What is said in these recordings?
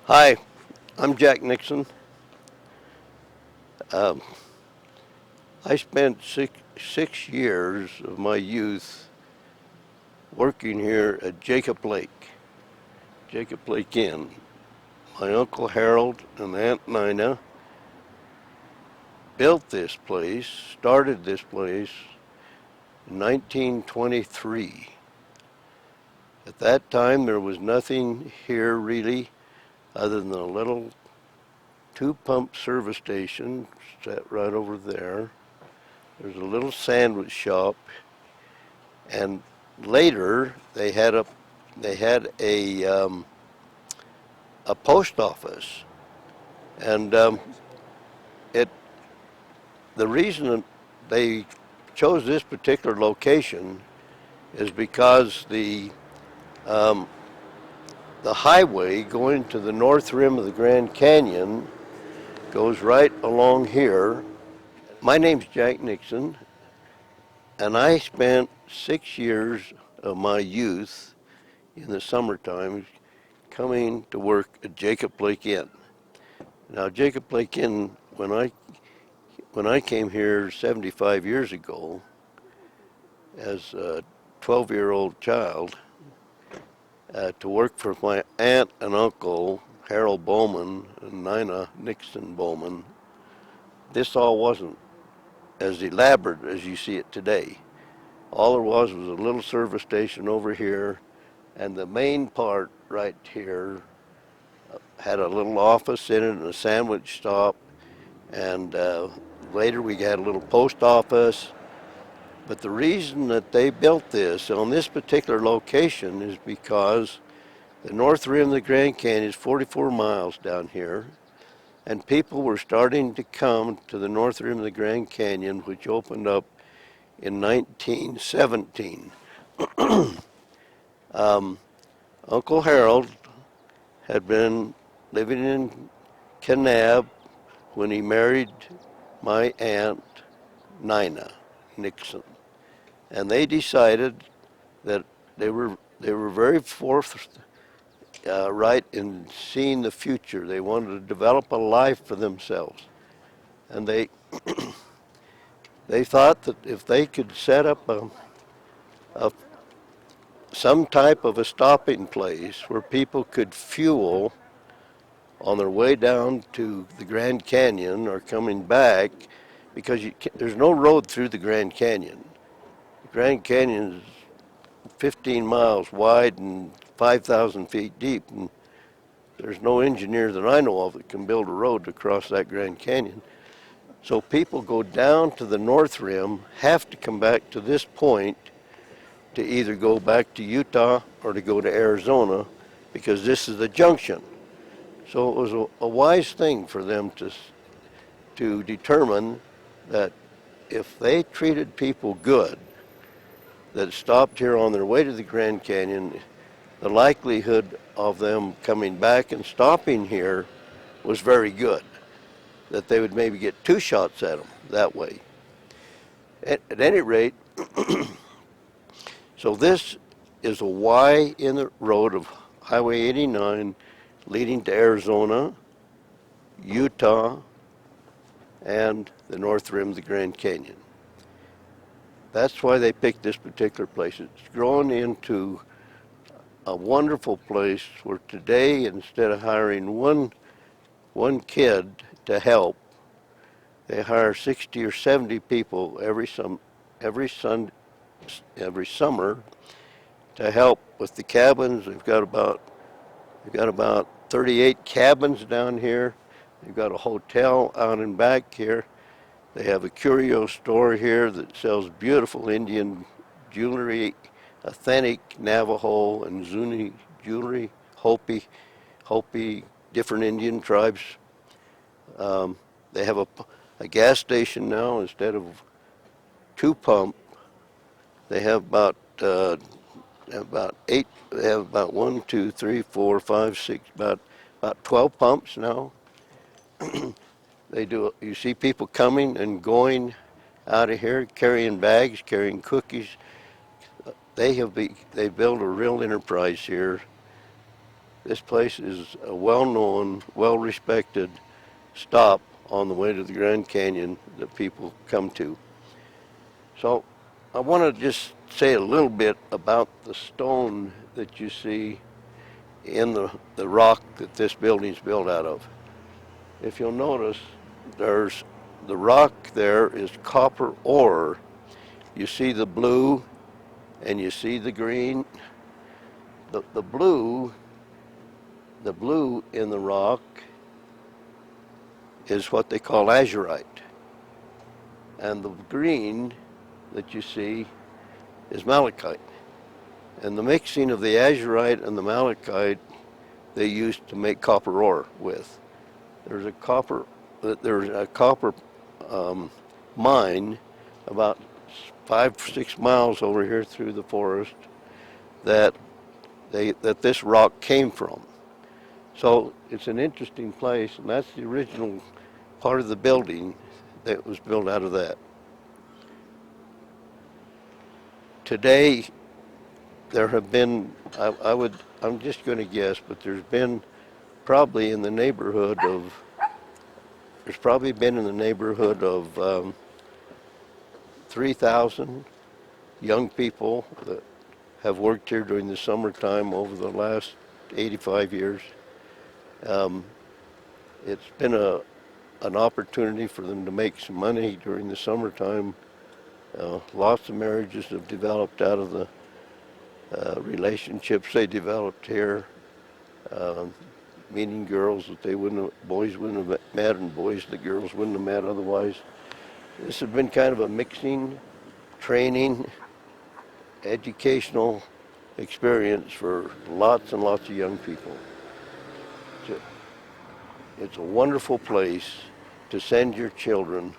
Hi, I'm Jack Nixon. Um, I spent six years of my youth working here at Jacob Lake Inn. My Uncle Harold and Aunt Nina built this place, started this place in 1923. At that time, there was nothing here really other than a little two-pump service station set right over there. There's a little sandwich shop, and later they had a post office, and it the reason they chose this particular location is because um, the highway going to the north rim of the Grand Canyon goes right along here. My name's Jack Nixon, and I spent 6 years of my youth in the summertime coming to work at Jacob Lake Inn. Now, Jacob Lake Inn, when I came here 75 years ago as a 12-year-old child to work for my aunt and uncle, Harold Bowman and Nina Nixon Bowman, this all wasn't as elaborate as you see it today. All there was a little service station over here, and the main part right here had a little office in it and a sandwich shop, and later we had a little post office. But the reason that they built this on this particular location is because the north rim of the Grand Canyon is 44 miles down here, and people were starting to come to the north rim of the Grand Canyon, which opened up in 1917. Uncle Harold had been living in Kanab when he married my aunt Nina Nixon, and they decided that they were very forthright in seeing the future. They wanted to develop a life for themselves, and they thought that if they could set up a some type of a stopping place where people could fuel on their way down to the Grand Canyon or coming back, because there's no road through the Grand Canyon. The Grand Canyon is 15 miles wide and 5,000 feet deep, and there's no engineer that I know of that can build a road to cross that Grand Canyon. So people go down to the North Rim, have to come back to this point to either go back to Utah or to go to Arizona, because this is the junction. So it was a wise thing for them to determine that if they treated people good that stopped here on their way to the Grand Canyon, the likelihood of them coming back and stopping here was very good, that they would maybe get two shots at them that way. At any rate, so this is a Y in the road of Highway 89 leading to Arizona, Utah, and the north rim of the Grand Canyon. That's why they picked this particular place. It's grown into a wonderful place where today, instead of hiring one kid to help, they hire 60 or 70 people every summer to help with the cabins. They've got about 38 cabins down here. They've got a hotel out and back here. They have a curio store here that sells beautiful Indian jewelry, authentic Navajo and Zuni jewelry, Hopi, different Indian tribes. They have a gas station now. Instead of two pump, they have about eight. They have about 1, 2, 3, 4, 5, 6, about 12 pumps now. They do. You see people coming and going out of here, carrying bags, carrying cookies. They built a real enterprise here, This place is a well-known, well-respected stop on the way to the Grand Canyon that people come to. So I want to just say a little bit about the stone that you see in the rock that this building's built out of. If you'll notice, there's the rock there is copper ore. You see the blue and you see the green. The blue in the rock is what they call azurite. And the green that you see is malachite. And the mixing of the azurite and the malachite they used to make copper ore with. There's a copper mine about 5-6 miles over here through the forest that this rock came from. So it's an interesting place, and that's the original part of the building that was built out of that. Today, there have been, I'm just going to guess, but there's probably been in the neighborhood of 3,000 young people that have worked here during the summertime over the last 85 years. It's been an opportunity for them to make some money during the summertime. Lots of marriages have developed out of the relationships they developed here, meeting girls that boys wouldn't have met, and boys that girls wouldn't have met otherwise. This has been kind of a mixing, training, educational experience for lots and lots of young people. It's a wonderful place to send your children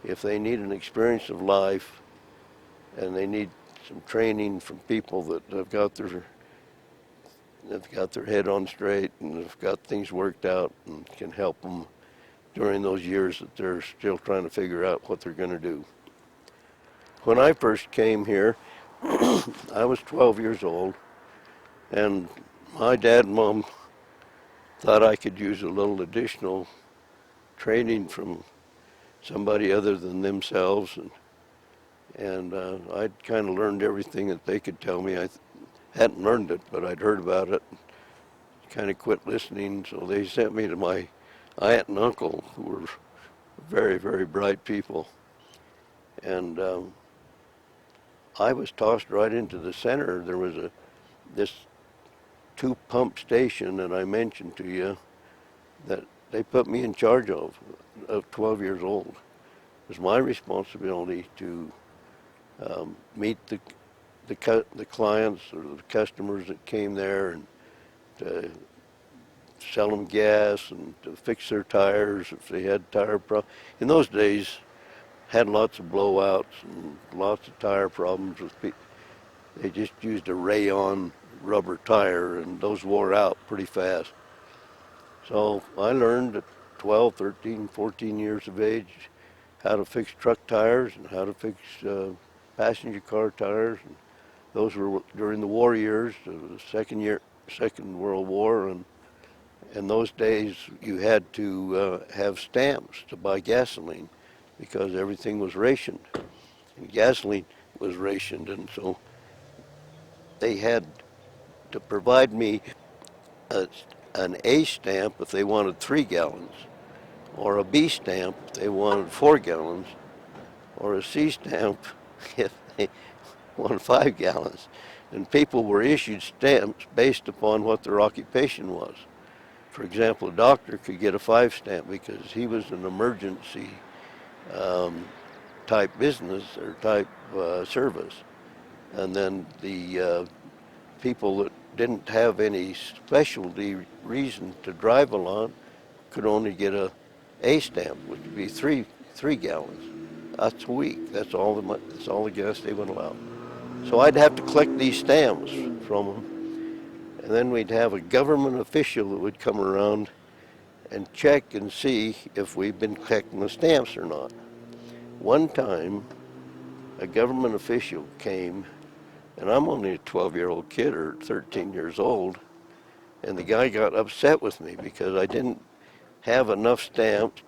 if they need an experience of life and they need some training from people that have got their head on straight and have got things worked out and can help them during those years that they're still trying to figure out what they're going to do. When I first came here, I was 12 years old, and my dad and mom thought I could use a little additional training from somebody other than themselves, and I'd kind of learned everything that they could tell me. I hadn't learned it, but I'd heard about it, kind of quit listening, so they sent me to my aunt and uncle, who were very, very bright people. And I was tossed right into the center. There was this 2-pump station that I mentioned to you that they put me in charge of 12 years old. It was my responsibility to meet the clients or the customers that came there, and to sell them gas and to fix their tires if they had tire problems. In those days, had lots of blowouts and lots of tire problems with people. They just used a rayon rubber tire, and those wore out pretty fast. So I learned at 12, 13, 14 years of age how to fix truck tires and how to fix passenger car tires. And those were during the war years, the Second World War, and in those days you had to have stamps to buy gasoline because everything was rationed. And gasoline was rationed, and so they had to provide me an A stamp if they wanted 3 gallons, or a B stamp if they wanted 4 gallons, or a C stamp if they wanted 5 gallons. And people were issued stamps based upon what their occupation was. For example, a doctor could get a 5 stamp because he was an emergency type business or type service. And then the people that didn't have any specialty reason to drive a lot could only get a stamp, which would be 3 gallons. That's a week. That's all the gas they would allow. So I'd have to collect these stamps from them, and then we'd have a government official that would come around and check and see if we've been collecting the stamps or not. One time, a government official came, and I'm only a 12-year-old kid or 13 years old, And the guy got upset with me because I didn't have enough stamps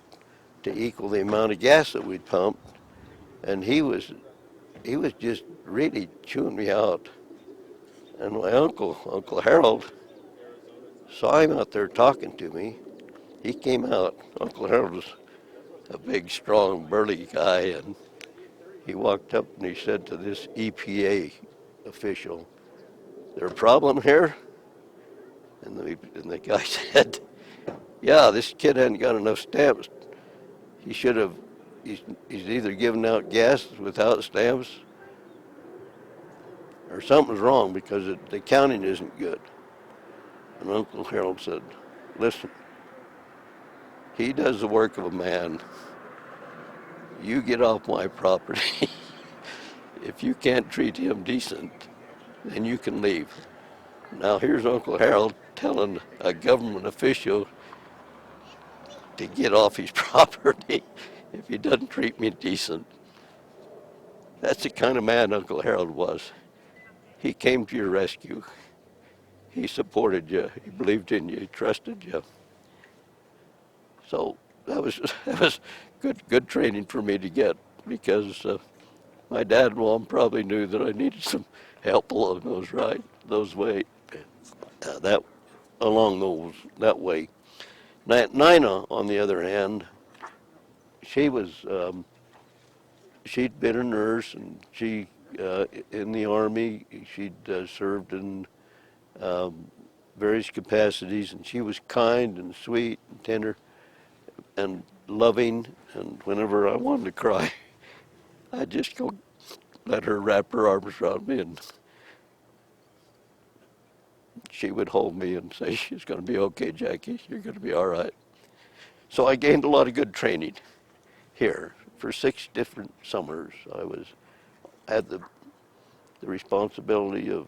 to equal the amount of gas that we'd pumped. And he was just really chewing me out. And my Uncle Harold, saw him out there talking to me. He came out. Uncle Harold was a big, strong, burly guy, and he walked up and he said to this EPA official, "There a problem here?" And the guy said, "Yeah, this kid hadn't got enough stamps. He should have. He's either giving out gas without stamps, or something's wrong because the counting isn't good." And Uncle Harold said, "Listen, he does the work of a man. You get off my property. If you can't treat him decent, then you can leave." Now here's Uncle Harold telling a government official to get off his property if he doesn't treat me decent. That's the kind of man Uncle Harold was. He came to your rescue. He supported you. He believed in you. He trusted you. So that was good training for me to get, because my dad and mom probably knew that I needed some help along those way. That along that way. Nina, on the other hand, she was she'd been a nurse, and she in the Army. She'd served in various capacities, and she was kind and sweet and tender and loving. And whenever I wanted to cry, I'd just go let her wrap her arms around me, and she would hold me and say, "She's going to be okay, Jackie. You're going to be all right." So I gained a lot of good training here. For 6 different summers, had the responsibility of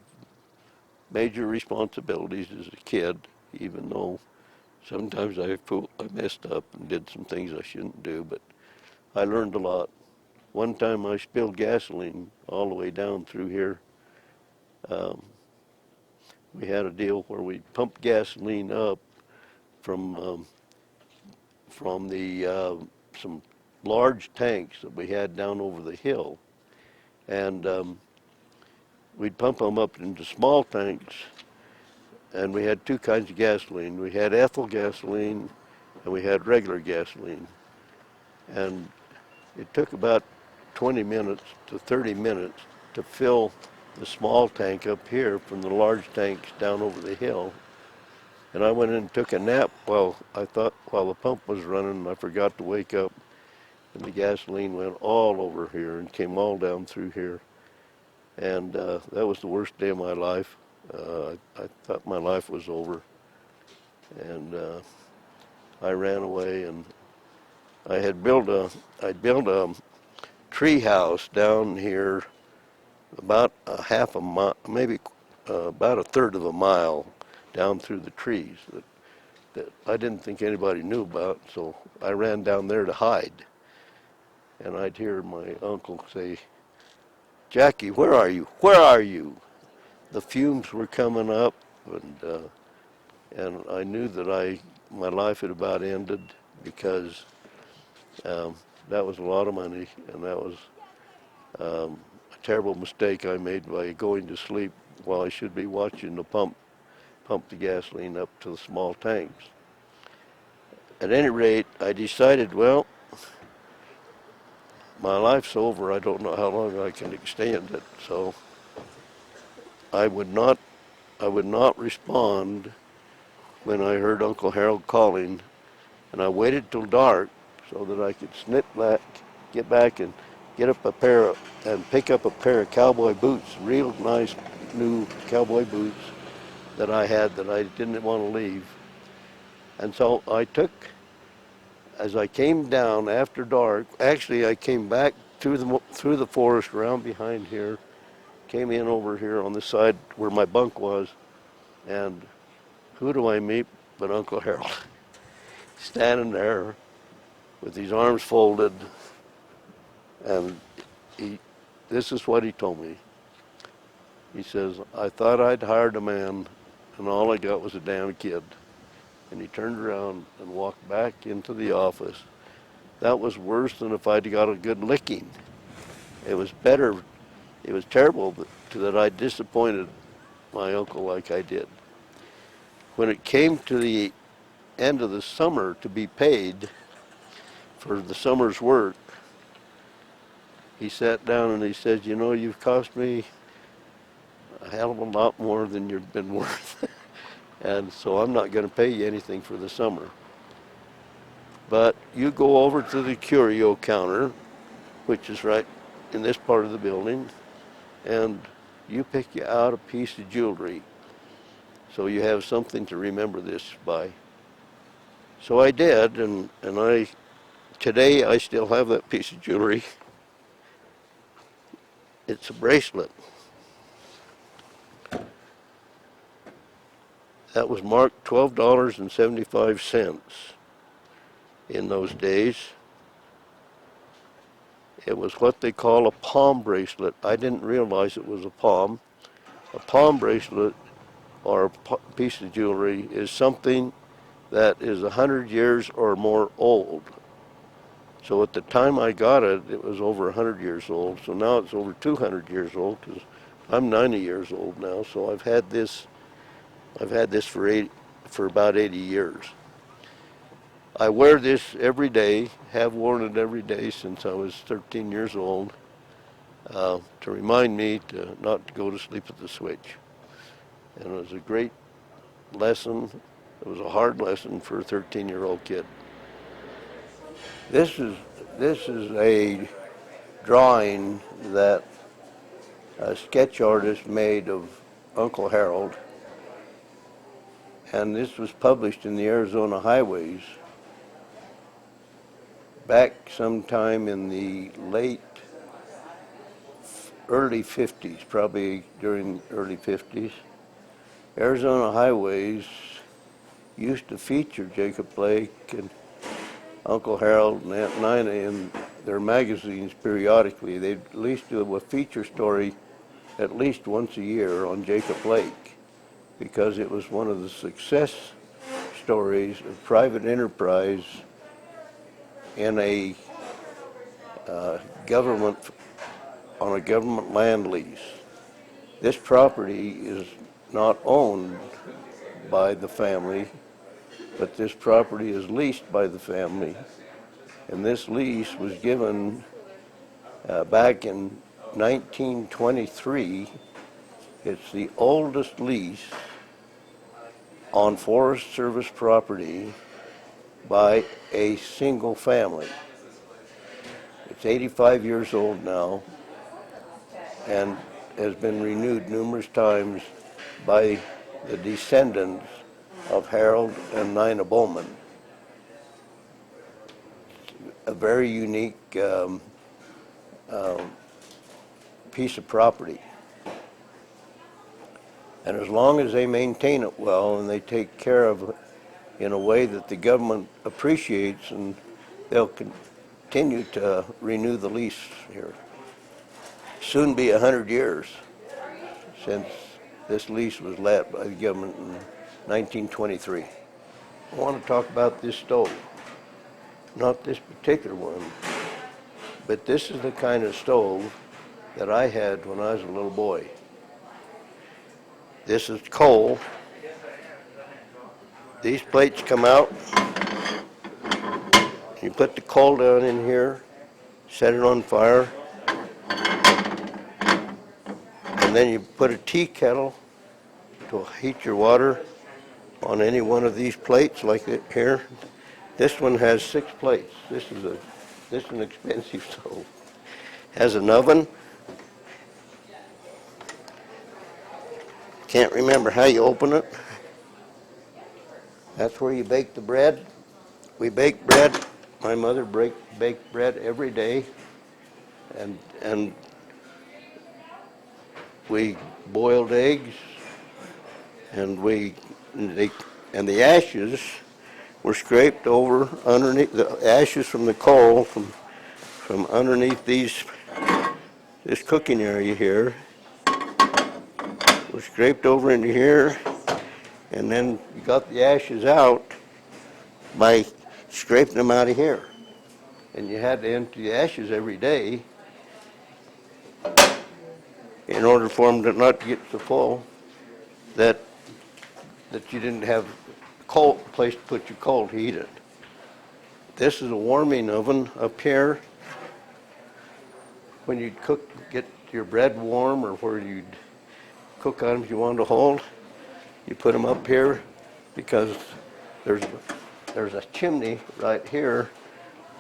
major responsibilities as a kid, even though sometimes I messed up and did some things I shouldn't do, but I learned a lot. One time I spilled gasoline all the way down through here. We had a deal where we pumped gasoline up from the some large tanks that we had down over the hill, and we'd pump them up into small tanks. And we had 2 kinds of gasoline. We had ethyl gasoline, and we had regular gasoline. And it took about 20 minutes to 30 minutes to fill the small tank up here from the large tanks down over the hill. And I went in and took a nap while the pump was running. I forgot to wake up, and the gasoline went all over here and came all down through here. And that was the worst day of my life. I thought my life was over, and I ran away. And I'd built a tree house down here, about a half a mile, maybe about a third of a mile down through the trees that I didn't think anybody knew about. So I ran down there to hide, and I'd hear my uncle say, "Jackie, where are you? Where are you?" The fumes were coming up, and I knew that my life had about ended, because that was a lot of money, and that was a terrible mistake I made by going to sleep while I should be watching the pump the gasoline up to the small tanks. At any rate, I decided, well, my life's over. I don't know how long I can extend it, so I would not respond when I heard Uncle Harold calling, and I waited till dark so that I could get back and pick up a pair of cowboy boots, real nice new cowboy boots that I had that I didn't want to leave. And so as I came down after dark, actually I came back through the forest around behind here, came in over here on the side where my bunk was, and who do I meet but Uncle Harold, standing there with his arms folded, and this is what he told me. He says, "I thought I'd hired a man and all I got was a damn kid. And he turned around and walked back into the office. That was worse than if I'd got a good licking. It was better. It was terrible that I disappointed my uncle like I did. When it came to the end of the summer to be paid for the summer's work, he sat down and he said, you know, you've cost me a hell of a lot more than you've been worth. And so I'm not going to pay you anything for the summer. But you go over to the curio counter, which is right in this part of the building, and you pick out a piece of jewelry so you have something to remember this by. So I did, and today I still have that piece of jewelry. It's a bracelet. That was marked $12.75 in those days. It was what they call a palm bracelet. I didn't realize it was a palm. A palm bracelet or a piece of jewelry is something that is 100 years or more old. So at the time I got it, it was over 100 years old. So now it's over 200 years old because I'm 90 years old now. So I've had this for about 80 years. I wear this every day, have worn it every day since I was 13 years old, to remind me not to go to sleep at the switch. And it was a great lesson. It was a hard lesson for a 13-year-old kid. This is a drawing that a sketch artist made of Uncle Harold, and this was published in the Arizona Highways back sometime in the early 50s, probably during the early 50s. Arizona Highways used to feature Jacob Blake and Uncle Harold and Aunt Nina in their magazines periodically. They'd at least do a feature story at least once a year on Jacob Blake because it was one of the success stories of private enterprise in a government, on a government land lease. This property is not owned by the family, but this property is leased by the family. And this lease was given back in 1923. It's the oldest lease on Forest Service property by a single family. It's 85 years old now and has been renewed numerous times by the descendants of Harold and Nina Bowman. A very unique piece of property. And as long as they maintain it well and they take care of it in a way that the government appreciates, and they'll continue to renew the lease here. Soon be 100 years since this lease was let by the government in 1923. I want to talk about this stove. Not this particular one, but this is the kind of stove that I had when I was a little boy. This is coal. These plates come out. You put the coal down in here, set it on fire, and then you put a tea kettle to heat your water on any one of these plates like it here. This one has 6 plates. This is an expensive stove. Has an oven. Can't remember how you open it. That's where you bake the bread. We bake bread. My mother baked bread every day, and we boiled eggs, and the ashes were scraped over underneath, the ashes from the coal from underneath this cooking area here were scraped over into here, and then you got the ashes out by scraping them out of here. And you had to empty the ashes every day in order for them to not get so full that you didn't have a place to put your coal to heat it. This is a warming oven up here. When you'd get your bread warm, or where you'd cook items you wanted to hold, you put them up here because there's a chimney right here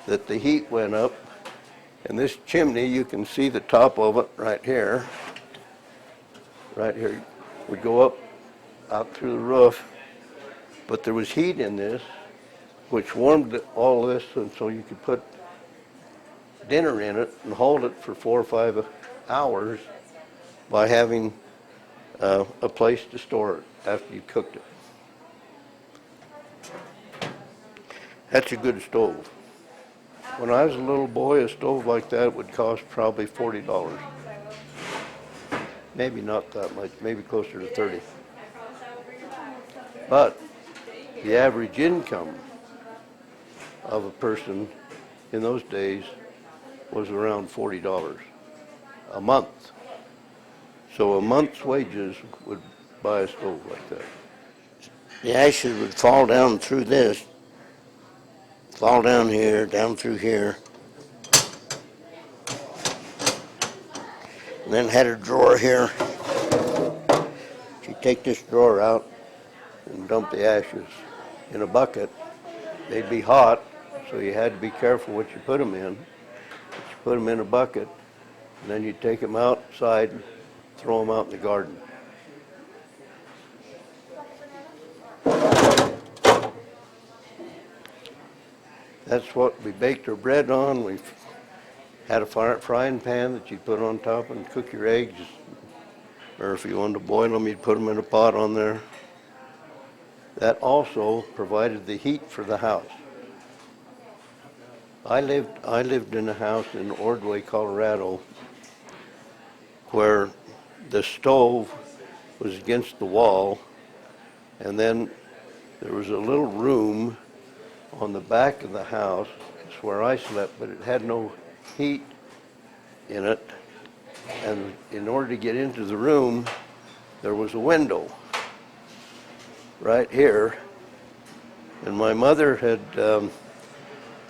that the heat went up. And this chimney, you can see the top of it right here. Right here would go up out through the roof. But there was heat in this, which warmed all this, and so you could put dinner in it and hold it for 4 or 5 hours by having a place to store it after you cooked it. That's a good stove. When I was a little boy, a stove like that would cost probably $40. Maybe not that much, maybe closer to 30. But the average income of a person in those days was around $40 a month. So a month's wages would buy a stove like that. The ashes would fall down through this, fall down here, down through here, and then had a drawer here. You take this drawer out and dump the ashes in a bucket. They'd be hot, so you had to be careful what you put them in. But you put them in a bucket, and then you take them outside and throw them out in the garden. That's what we baked our bread on. We had a frying pan that you'd put on top and cook your eggs. Or if you wanted to boil them, you'd put them in a pot on there. That also provided the heat for the house. I lived in a house in Ordway, Colorado, where the stove was against the wall, and then there was a little room on the back of the house. It's where I slept, but it had no heat in it. And in order to get into the room, there was a window right here. And my mother had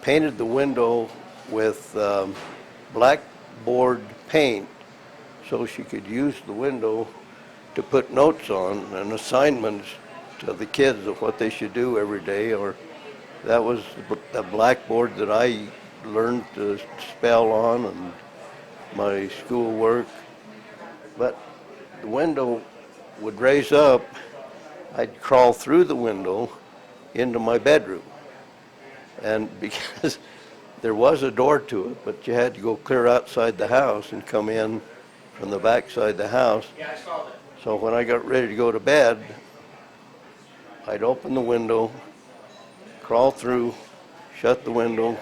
painted the window with blackboard paint so she could use the window to put notes on and assignments to the kids of what they should do every day. Or that was the blackboard that I learned to spell on and my schoolwork. But the window would raise up. I'd crawl through the window into my bedroom. And because there was a door to it, but you had to go clear outside the house and come in from the back side of the house. Yeah, I saw that. So when I got ready to go to bed, I'd open the window, crawl through, shut the window,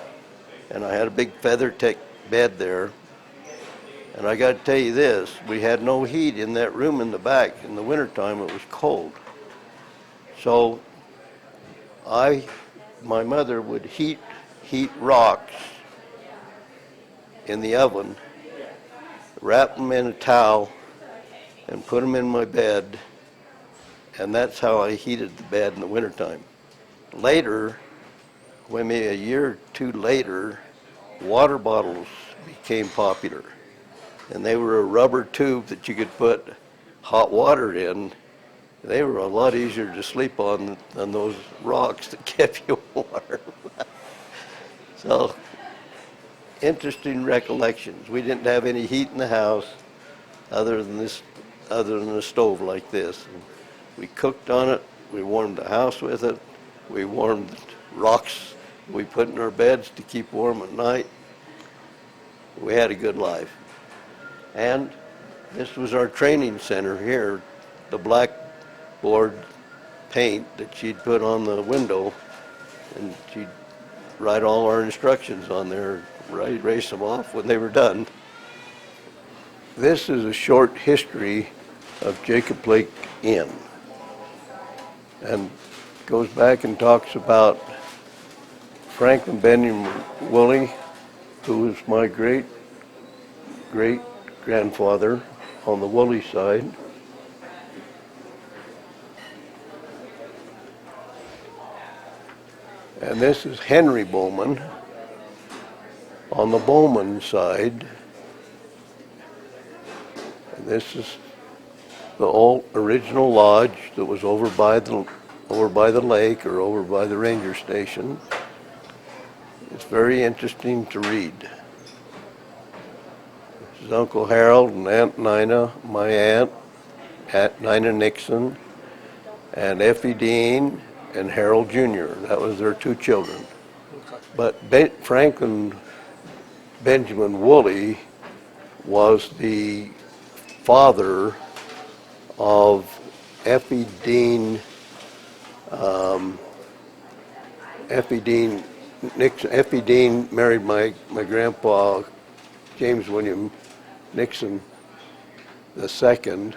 and I had a big feather-tick bed there. And I got to tell you this, we had no heat in that room in the back. In the wintertime, it was cold. So my mother would heat rocks in the oven, wrap them in a towel, and put them in my bed, and that's how I heated the bed in the wintertime. Later, maybe a year or two later, water bottles became popular. And they were a rubber tube that you could put hot water in. They were a lot easier to sleep on than those rocks that kept you warm. So, interesting recollections. We didn't have any heat in the house other than a stove like this. And we cooked on it. We warmed the house with it. We warmed rocks we put in our beds to keep warm at night. We had a good life. And this was our training center here, the blackboard paint that she'd put on the window, and she'd write all our instructions on there, erase them off when they were done. This is a short history of Jacob Lake Inn. and goes back and talks about Franklin Benjamin Woolley, who was my great-great-grandfather on the Woolley side. And this is Henry Bowman on the Bowman side. And this is the old original lodge that was over by the lake or over by the ranger station. It's very interesting to read. This is Uncle Harold and Aunt Nina, my aunt Nina Nixon, and Effie Dean and Harold Jr. That was their two children. But Franklin Benjamin Woolley was the father of Effie Dean Nixon. Effie Dean married my grandpa, James William Nixon II,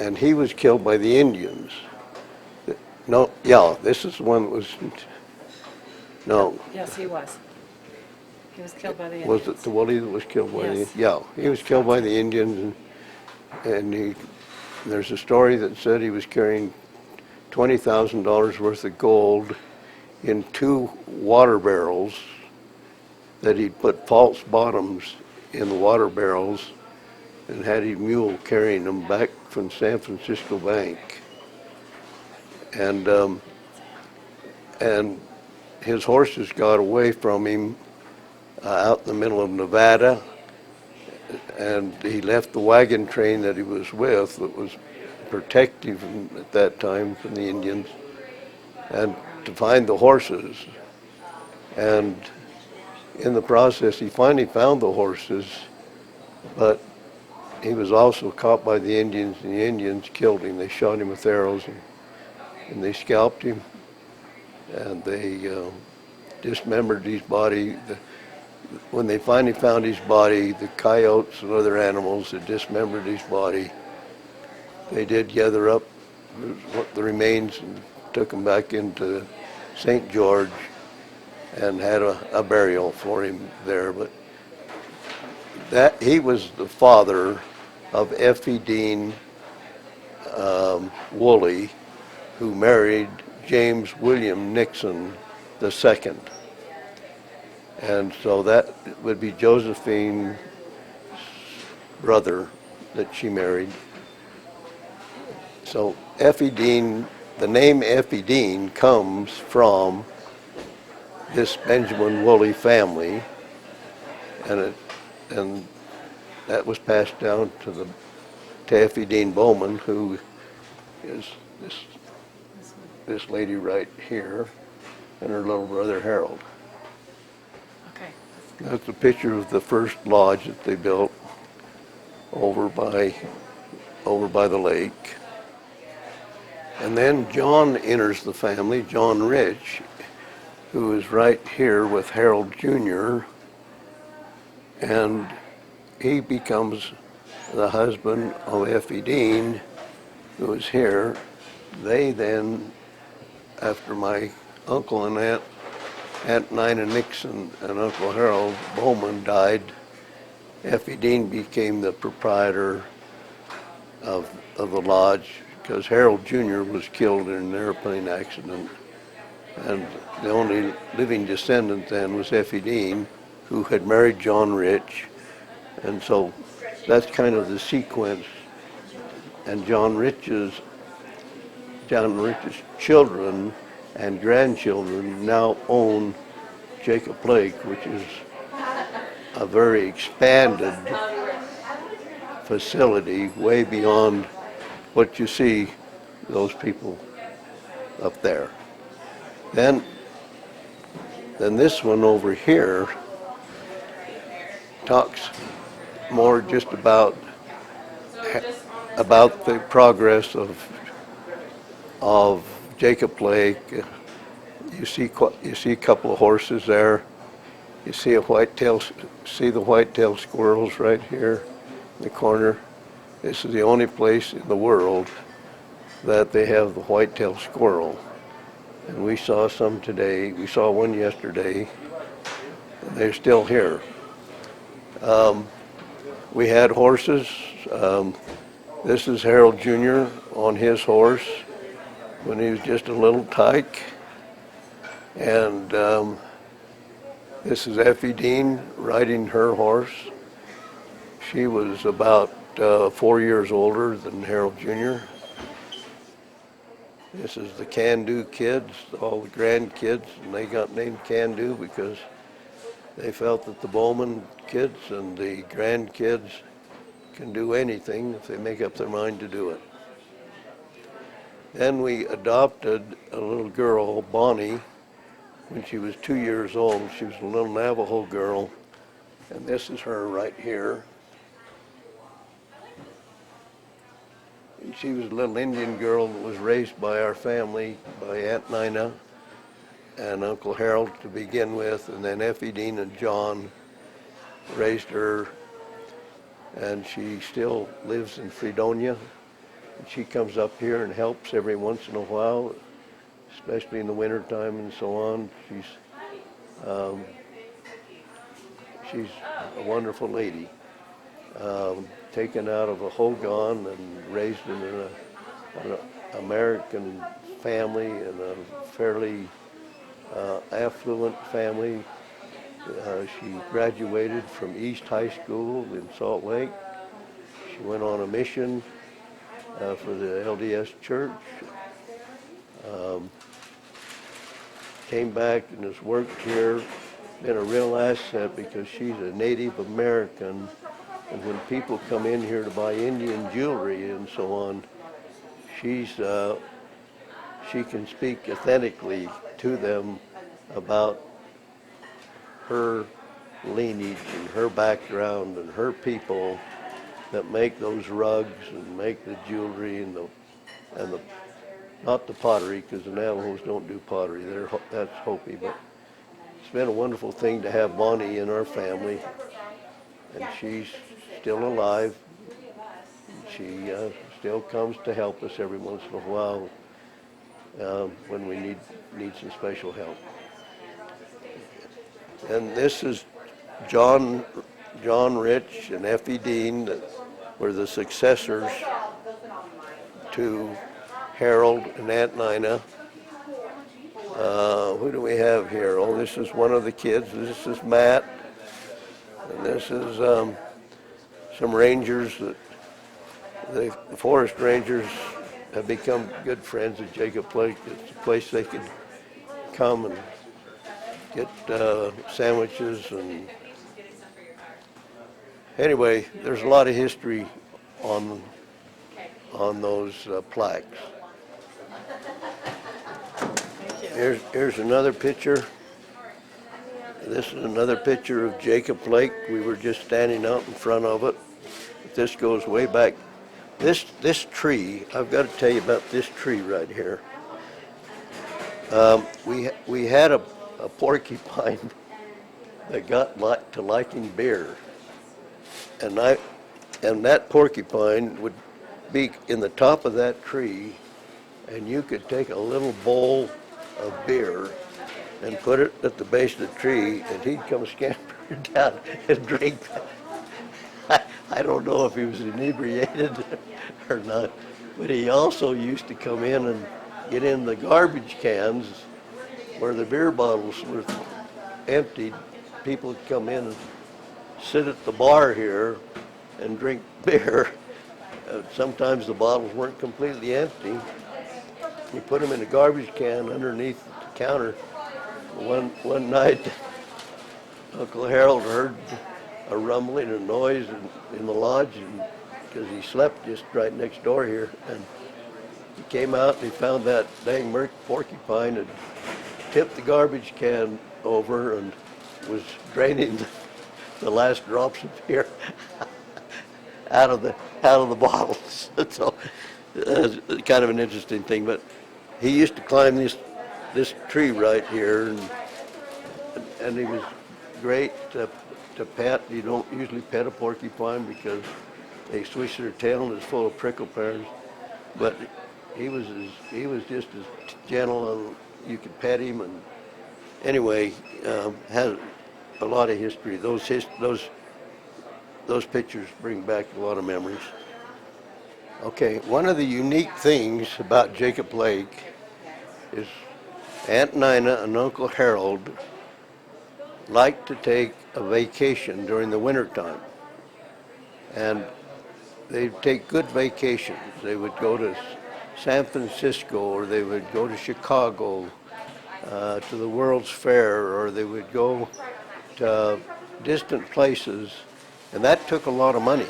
and he was killed by the Indians. No, yeah, this is the one that was, no. Yes, he was. He was killed by the Indians. Was it the Woolley that was killed by Yes. the, yeah, he was killed by the Indians, and there's a story that said he was carrying $20,000 worth of gold in 2 water barrels, that he'd put false bottoms in the water barrels and had his mule carrying them back from San Francisco Bank. And his horses got away from him out in the middle of Nevada, and he left the wagon train that he was with that was protective at that time from the Indians, and to find the horses. And in the process, he finally found the horses, but he was also caught by the Indians, and the Indians killed him. They shot him with arrows, and they scalped him, and they dismembered his body. When they finally found his body, the coyotes and other animals had dismembered his body. They did gather up the remains and took him back into St. George and had a burial for him there. But that he was the father of Effie Dean Woolley, who married James William Nixon II. And so that would be Josephine's brother that she married. So Effie Dean, the name Effie Dean comes from this Benjamin Woolley family, and that was passed down to Effie Dean Bowman, who is this lady right here, and her little brother Harold. Okay. That's a picture of the first lodge that they built over by the lake. And then John enters the family, John Rich, who is right here with Harold Jr., and he becomes the husband of Effie Dean, who is here. They then, after my uncle and Aunt Nina Nixon and Uncle Harold Bowman died, Effie Dean became the proprietor of the lodge, because Harold Jr. was killed in an airplane accident. And the only living descendant then was Effie Dean, who had married John Rich. And so that's kind of the sequence. And John Rich's children and grandchildren now own Jacob Lake, which is a very expanded facility way beyond what you see those people up there. Then this one over here talks more just about the progress of Jacob Lake. You see a couple of horses there. You see the white-tailed squirrels right here in the corner. This is the only place in the world that they have the white-tailed squirrel. And we saw some today. We saw one yesterday. They're still here. We had horses. This is Harold Jr. on his horse when he was just a little tyke. And this is Effie Dean riding her horse. She was about 4 years older than Harold Jr. This is the Can-Do kids, all the grandkids, and they got named Can-Do because they felt that the Bowman kids and the grandkids can do anything if they make up their mind to do it. Then we adopted a little girl, Bonnie, when she was 2 years old. She was a little Navajo girl, and this is her right here. And she was a little Indian girl that was raised by our family, by Aunt Nina and Uncle Harold to begin with, and then Effie Dean and John raised her, and she still lives in Fredonia. And she comes up here and helps every once in a while, especially in the wintertime and so on. She's a wonderful lady. Taken out of a Hogan and raised in an American family and a fairly affluent family. She graduated from East High School in Salt Lake. She went on a mission for the LDS Church. Came back and has worked here, been a real asset because she's a Native American. And when people come in here to buy Indian jewelry and so on, she can speak authentically to them about her lineage and her background and her people that make those rugs and make the jewelry and the not the pottery, because the Navajos don't do pottery. That's Hopi, but it's been a wonderful thing to have Bonnie in our family, and she's still alive. She still comes to help us every once in a while when we need some special help. And this is John Rich and Effie Dean that were the successors to Harold and Aunt Nina. Who do we have here? Oh, this is one of the kids. This is Matt. And this is some rangers that the forest rangers have become good friends of Jacob Lake. It's a place they could come and get sandwiches. And anyway, there's a lot of history on those plaques. Here's another picture. This is another picture of Jacob Lake. We were just standing out in front of it. This goes way back. This tree, I've got to tell you about this tree right here. We had a porcupine that got to liking beer, and that porcupine would be in the top of that tree, and you could take a little bowl of beer and put it at the base of the tree, and he'd come scampering down and drink that. I don't know if he was inebriated or not, but he also used to come in and get in the garbage cans where the beer bottles were emptied. People would come in and sit at the bar here and drink beer. Sometimes the bottles weren't completely empty. You put them in a garbage can underneath the counter. One night, Uncle Harold heard a rumbling, a noise in the lodge, because he slept just right next door here. And he came out and he found that dang porcupine had tipped the garbage can over and was draining the last drops of beer out of the bottles. So it's kind of an interesting thing. But he used to climb this tree right here, and he was great to pet. You don't usually pet a porcupine because they swish their tail and it's full of prickle pears. But he was just as gentle, and you could pet him. And anyway, has a lot of history. Those pictures bring back a lot of memories. Okay, one of the unique things about Jacob Lake is Aunt Nina and Uncle Harold liked to take a vacation during the wintertime. And they'd take good vacations. They would go to San Francisco, or they would go to Chicago, to the World's Fair, or they would go to distant places, and that took a lot of money.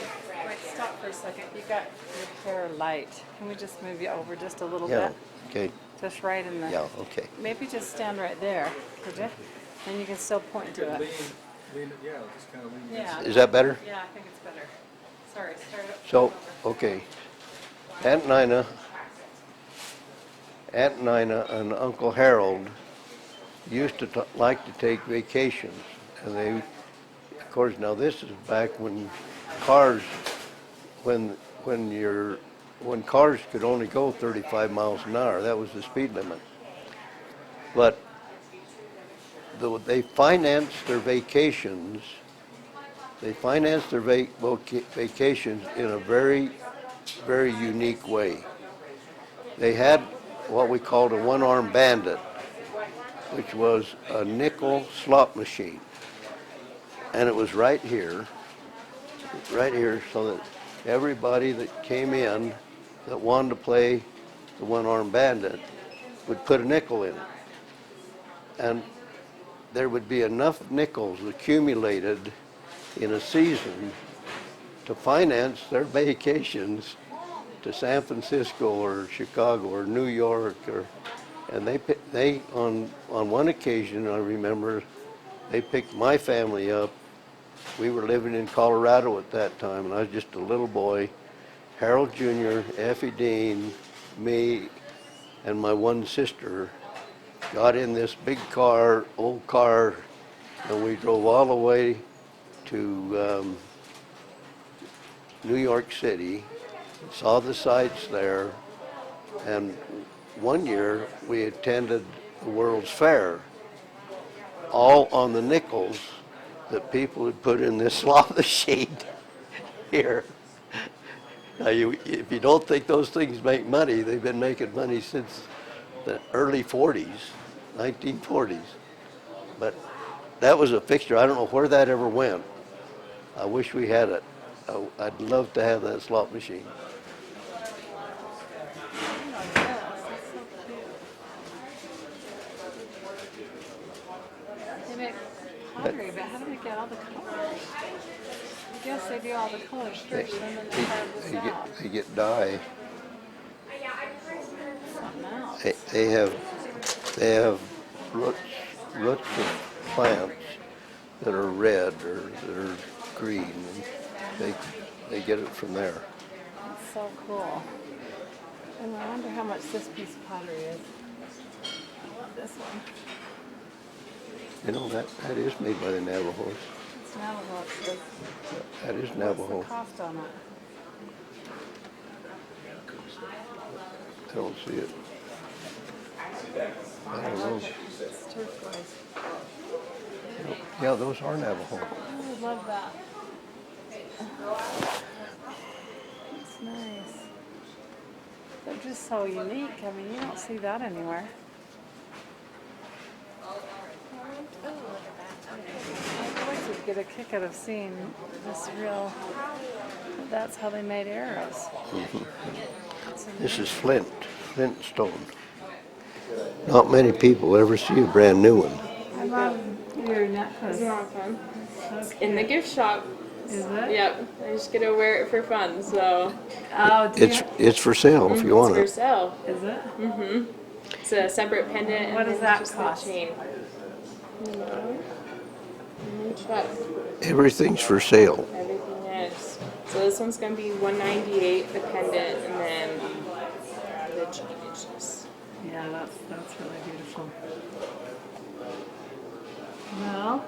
Wait, stop for a second. You got your hair light. Can we just move you over just a little Yeah, bit? okay, Just right in the. yeah, okay. Maybe just stand right there, could you? And you can still point to it. Yeah, just kind of lean. Yeah. Is that better? Yeah, I think it's better. Sorry, start up. So, okay, Aunt Nina and Uncle Harold used to like to take vacations, and they, of course, now this is back when cars, when cars could only go 35 miles an hour. That was the speed limit. But they financed their vacations. They financed their vacations in a very, very unique way. They had what we called a one-armed bandit, which was a nickel slot machine. And it was right here, so that everybody that came in that wanted to play the one-armed bandit would put a nickel in it. And there would be enough nickels accumulated in a season to finance their vacations to San Francisco or Chicago or New York, and they on one occasion, I remember, they picked my family up. We were living in Colorado at that time, and I was just a little boy. Harold Jr., Effie Dean, me, and my one sister got in this big car, old car, and we drove all the way to New York City, saw the sights there, and one year we attended the World's Fair, all on the nickels that people had put in this slot machine here. Now, if you don't think those things make money, they've been making money since the early 40s, 1940s. But that was a fixture. I don't know where that ever went. I wish we had it. I'd love to have that slot machine. They make pottery, but how do they get all the colors? I guess they do all the colors first, and then they carve this out. They get dye. Something else. They have roots of plants that are red or that are green, and they get it from there. That's so cool. And I wonder how much this piece of pottery is. I love this one. You know, that is made by the Navajos. It's Navajo. It says. That is What's Navajo. the cost on it? I don't see it. I don't know. It's turquoise. Yeah, those are Navajo. Oh, I love that. It's nice. They're just so unique. I mean, you don't see that anywhere. I always would get a kick out of seeing this real. That's how they made arrows. This is flint stone. Not many people ever see a brand new one. I love your necklace. It's not fun. So It's in the gift shop. Is it? Yep. I just get to wear it for fun, so Oh, do It's for sale if you want it's it. for sale. Is it? It's a separate pendant. What and does then that just cost? The chain. Let me check. Everything's for sale. Everything is. So this one's gonna be $198 the pendant, and then the chain is just. Yeah, that's really beautiful. Well,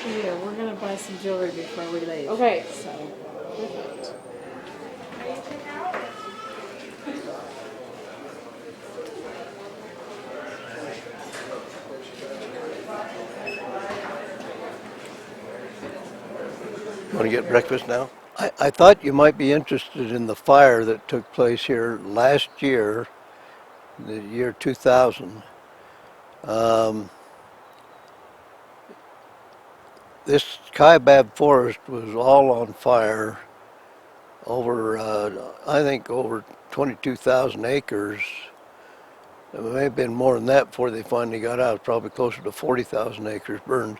here we're gonna buy some jewelry before we leave. Okay. So Perfect. Want to get breakfast now? I thought you might be interested in the fire that took place here last year, the year 2000. Um, this Kaibab forest was all on fire over, I think, over 22,000 acres. It may have been more than that before they finally got out. Probably closer to 40,000 acres burned.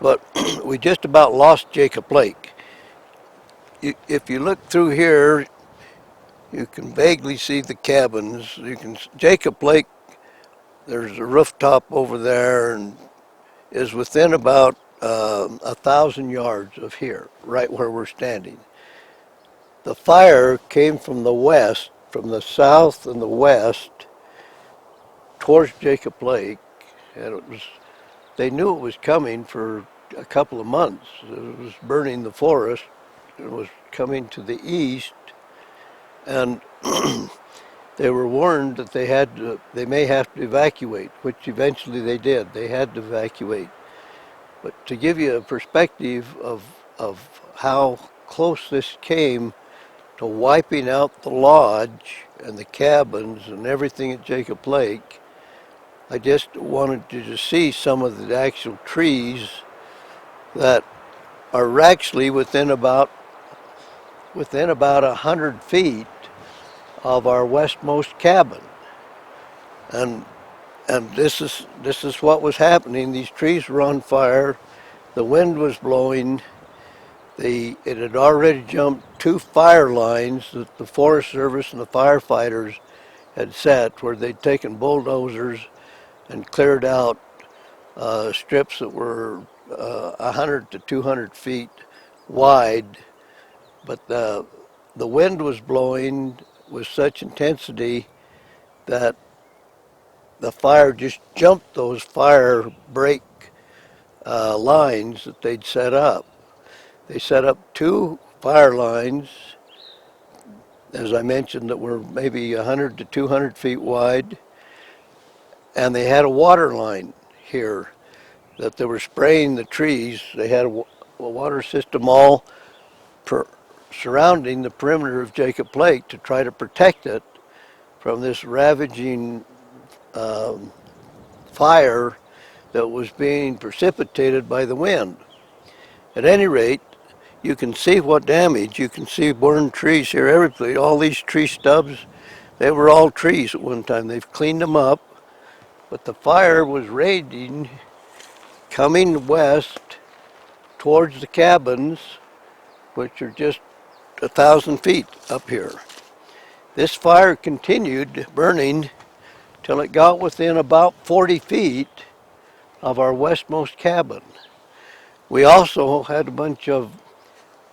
But we just about lost Jacob Lake. If you look through here, you can vaguely see the cabins. Jacob Lake, there's a rooftop over there, and is within about 1,000 yards of here, right where we're standing. The fire came from the west, from the south and the west, towards Jacob Lake, and they knew it was coming for a couple of months. It was burning the forest. It was coming to the east, and they were warned that they may have to evacuate, which eventually they did. They had to evacuate. But to give you a perspective of how close this came to wiping out the lodge and the cabins and everything at Jacob Lake, I just wanted you to see some of the actual trees that are actually within about 100 feet of our westmost cabin. And this is what was happening. These trees were on fire. The wind was blowing. It had already jumped 2 fire lines that the Forest Service and the firefighters had set, where they'd taken bulldozers and cleared out strips that were 100 to 200 feet wide. But the wind was blowing with such intensity that the fire just jumped those fire break lines that they'd set up. They set up 2 fire lines, as I mentioned, that were maybe 100 to 200 feet wide, and they had a water line here that they were spraying the trees. They had a water system all surrounding the perimeter of Jacob Lake to try to protect it from this ravaging fire that was being precipitated by the wind. At any rate, you can see what damage. You can see burned trees here, every all these tree stubs. They were all trees at one time. They've cleaned them up, but the fire was raging, coming west towards the cabins, which are just 1,000 feet up here. This fire continued burning till it got within about 40 feet of our westmost cabin. We also had a bunch of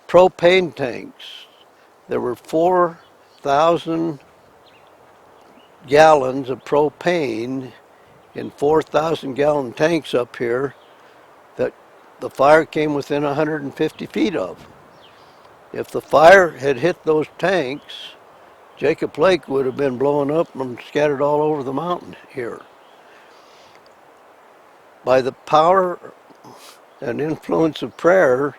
propane tanks. There were 4,000 gallons of propane in 4,000 gallon tanks up here that the fire came within 150 feet of. If the fire had hit those tanks, Jacob Lake would have been blown up and scattered all over the mountain here. By the power and influence of prayer,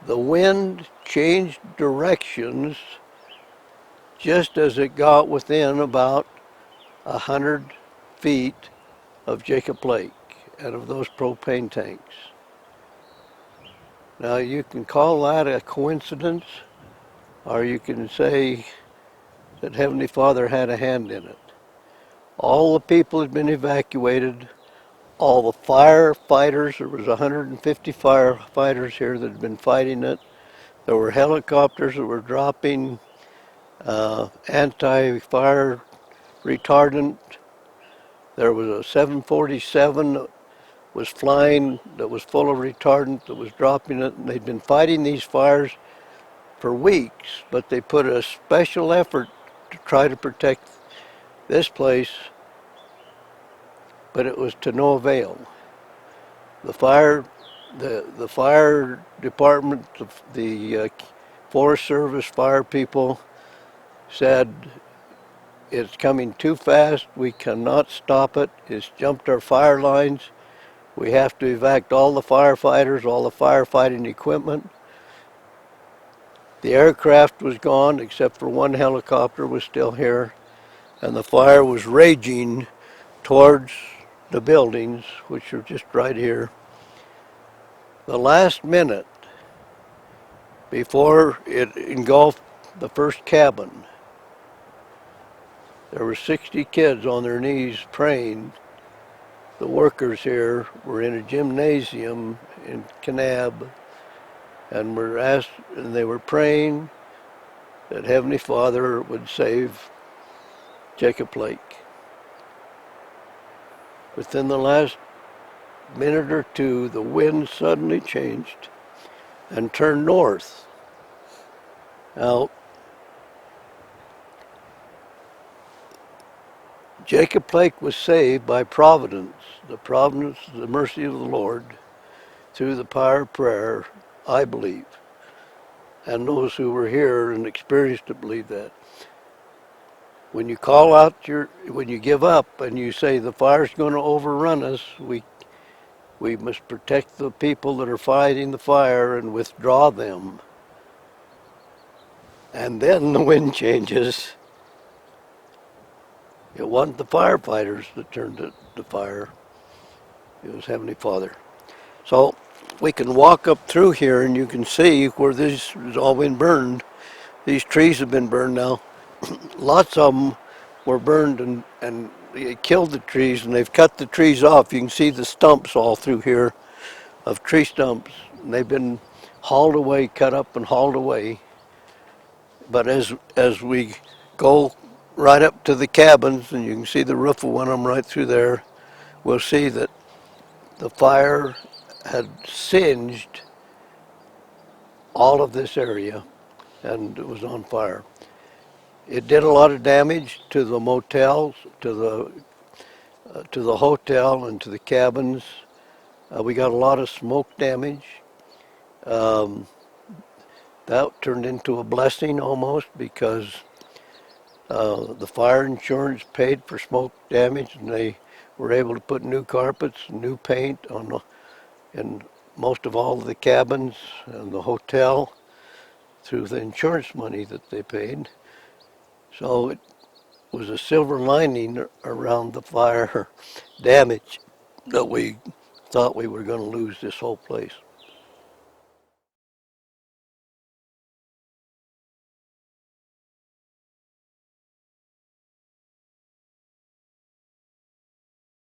the wind changed directions just as it got within about 100 feet of Jacob Lake and of those propane tanks. Now you can call that a coincidence, or you can say that Heavenly Father had a hand in it. All the people had been evacuated. All the firefighters, there was 150 firefighters here that had been fighting it. There were helicopters that were dropping anti-fire retardant. There was a 747 that was flying that was full of retardant that was dropping it. And they'd been fighting these fires for weeks, but they put a special effort to try to protect this place, but it was to no avail. The fire department, the Forest Service fire people said, it's coming too fast, we cannot stop it, it's jumped our fire lines, we have to evac all the firefighters, all the firefighting equipment. The aircraft was gone except for one helicopter was still here, and the fire was raging towards the buildings, which are just right here. The last minute before it engulfed the first cabin, there were 60 kids on their knees praying. The workers here were in a gymnasium in Kanab, and they were praying that Heavenly Father would save Jacob Lake. Within the last minute or two, the wind suddenly changed and turned north. Now, Jacob Lake was saved by providence, the mercy of the Lord, through the power of prayer, I believe. And those who were here and experienced it believe that. When you call out when you give up and you say the fire's going to overrun us, we must protect the people that are fighting the fire and withdraw them. And then the wind changes. It wasn't the firefighters that turned the fire. It was Heavenly Father. So we can walk up through here and you can see where this has all been burned. These trees have been burned now. Lots of them were burned and they killed the trees, and they've cut the trees off. You can see the stumps all through here of tree stumps. And they've been hauled away, cut up and hauled away. But as we go right up to the cabins, and you can see the roof of one of them right through there, we'll see that the fire had singed all of this area, and it was on fire. It did a lot of damage to the motels, to the hotel, and to the cabins. We got a lot of smoke damage. That turned into a blessing almost, because the fire insurance paid for smoke damage, and they were able to put new carpets, new paint in most of all of the cabins and the hotel through the insurance money that they paid. So it was a silver lining around the fire damage that we thought we were going to lose this whole place.